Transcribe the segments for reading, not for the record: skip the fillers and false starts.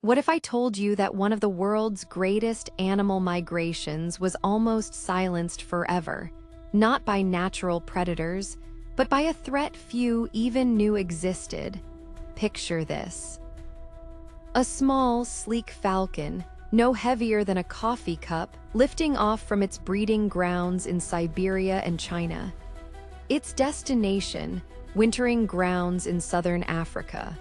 What if I told you that one of the world's greatest animal migrations was almost silenced forever, not by natural predators, but by a threat few even knew existed? Picture this. A small, sleek falcon, no heavier than a coffee cup, lifting off from its breeding grounds in Siberia and China. Its destination, wintering grounds in southern Africa.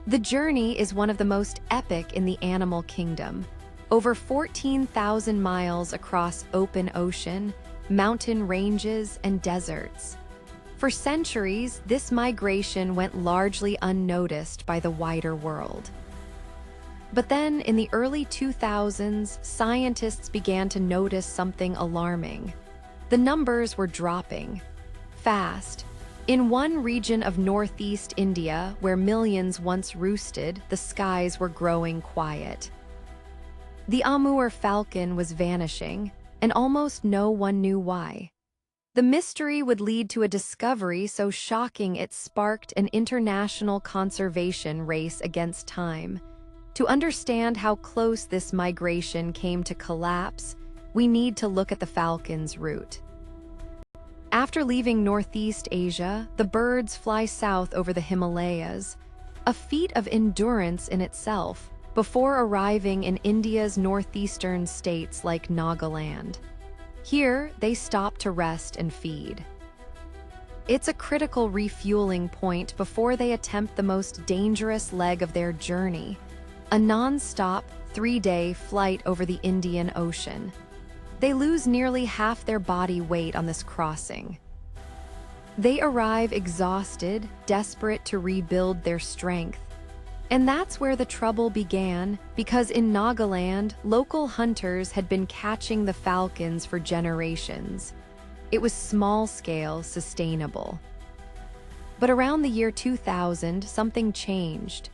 The journey is one of the most epic in the animal kingdom. Over 14,000 miles across open ocean, mountain ranges, and deserts. For centuries, this migration went largely unnoticed by the wider world. But then, in the early 2000s, scientists began to notice something alarming. The numbers were dropping. Fast. In one region of northeast India, where millions once roosted, the skies were growing quiet. The Amur Falcon was vanishing, and almost no one knew why. The mystery would lead to a discovery so shocking it sparked an international conservation race against time. To understand how close this migration came to collapse, we need to look at the falcon's route. After leaving Northeast Asia, the birds fly south over the Himalayas, a feat of endurance in itself, before arriving in India's northeastern states like Nagaland. Here, they stop to rest and feed. It's a critical refueling point before they attempt the most dangerous leg of their journey, a non-stop, 3-day flight over the Indian Ocean. They lose nearly half their body weight on this crossing. They arrive exhausted, desperate to rebuild their strength. And that's where the trouble began, because in Nagaland, local hunters had been catching the falcons for generations. It was small-scale, sustainable. But around the year 2000, something changed.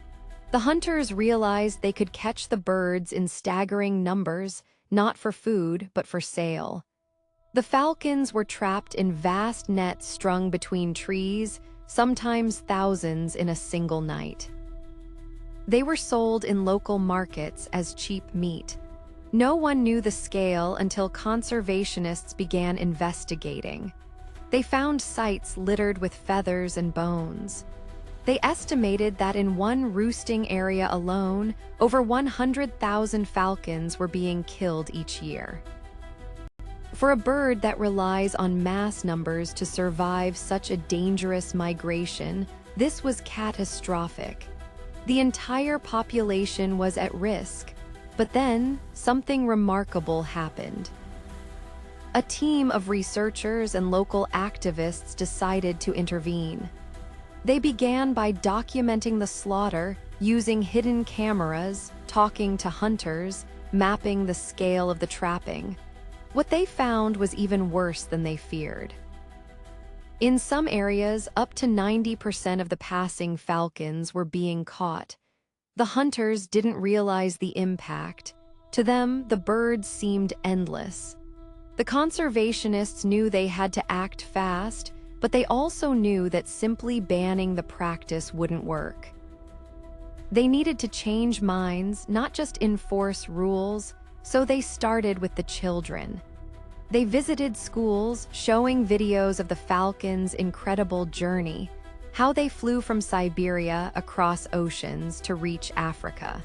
The hunters realized they could catch the birds in staggering numbers, not for food, but for sale. The falcons were trapped in vast nets strung between trees, sometimes thousands in a single night. They were sold in local markets as cheap meat. No one knew the scale until conservationists began investigating. They found sites littered with feathers and bones. They estimated that in one roosting area alone, over 100,000 falcons were being killed each year. For a bird that relies on mass numbers to survive such a dangerous migration, this was catastrophic. The entire population was at risk. But then, something remarkable happened. A team of researchers and local activists decided to intervene. They began by documenting the slaughter, using hidden cameras, talking to hunters, mapping the scale of the trapping. What they found was even worse than they feared. In some areas, up to 90% of the passing falcons were being caught. The hunters didn't realize the impact. To them, the birds seemed endless. The conservationists knew they had to act fast, but they also knew that simply banning the practice wouldn't work. They needed to change minds, not just enforce rules, so they started with the children. They visited schools, showing videos of the falcons' incredible journey, how they flew from Siberia across oceans to reach Africa.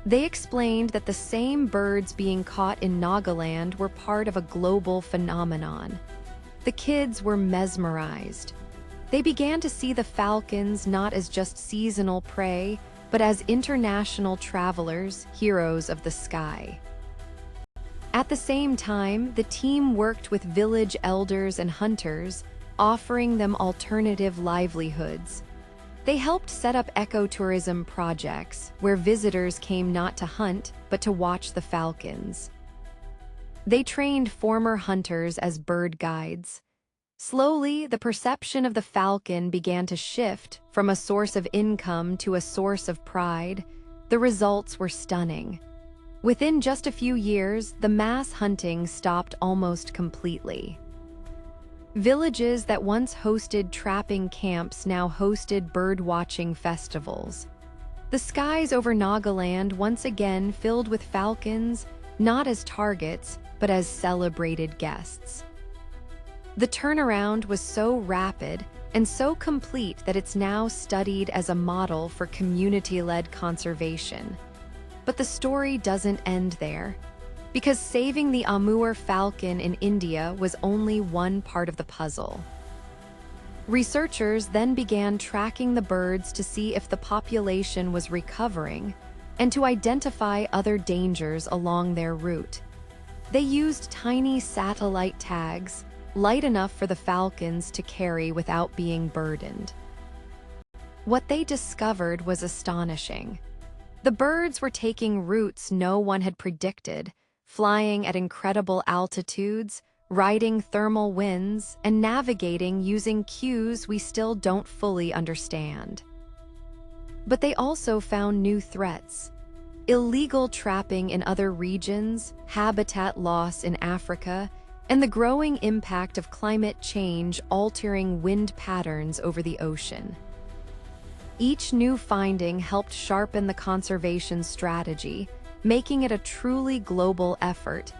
They explained that the same birds being caught in Nagaland were part of a global phenomenon. The kids were mesmerized. They began to see the falcons not as just seasonal prey, but as international travelers, heroes of the sky. At the same time, the team worked with village elders and hunters, offering them alternative livelihoods. They helped set up ecotourism projects, where visitors came not to hunt, but to watch the falcons. They trained former hunters as bird guides. Slowly, the perception of the falcon began to shift from a source of income to a source of pride. The results were stunning. Within just a few years, the mass hunting stopped almost completely. Villages that once hosted trapping camps now hosted bird-watching festivals. The skies over Nagaland once again filled with falcons, not as targets, but as celebrated guests. The turnaround was so rapid and so complete that it's now studied as a model for community-led conservation. But the story doesn't end there, because saving the Amur falcon in India was only one part of the puzzle. Researchers then began tracking the birds to see if the population was recovering and to identify other dangers along their route. They used tiny satellite tags, light enough for the falcons to carry without being burdened. What they discovered was astonishing. The birds were taking routes no one had predicted, flying at incredible altitudes, riding thermal winds, and navigating using cues we still don't fully understand. But they also found new threats: illegal trapping in other regions, habitat loss in Africa, and the growing impact of climate change altering wind patterns over the ocean. Each new finding helped sharpen the conservation strategy, making it a truly global effort.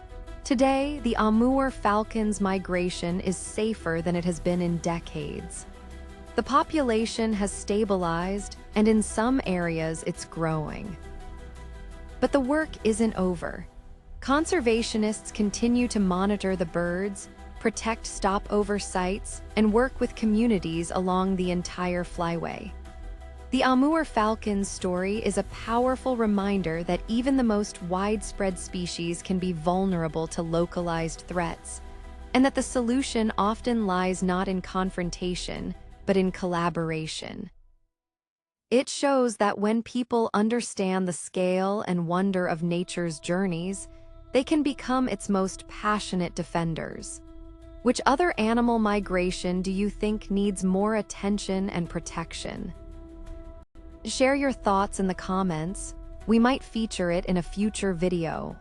Today, the Amur falcon's migration is safer than it has been in decades. The population has stabilized, and in some areas it's growing. But the work isn't over. Conservationists continue to monitor the birds, protect stopover sites, and work with communities along the entire flyway. The Amur falcon's story is a powerful reminder that even the most widespread species can be vulnerable to localized threats, and that the solution often lies not in confrontation, but in collaboration. It shows that when people understand the scale and wonder of nature's journeys, they can become its most passionate defenders. Which other animal migration do you think needs more attention and protection? Share your thoughts in the comments. We might feature it in a future video.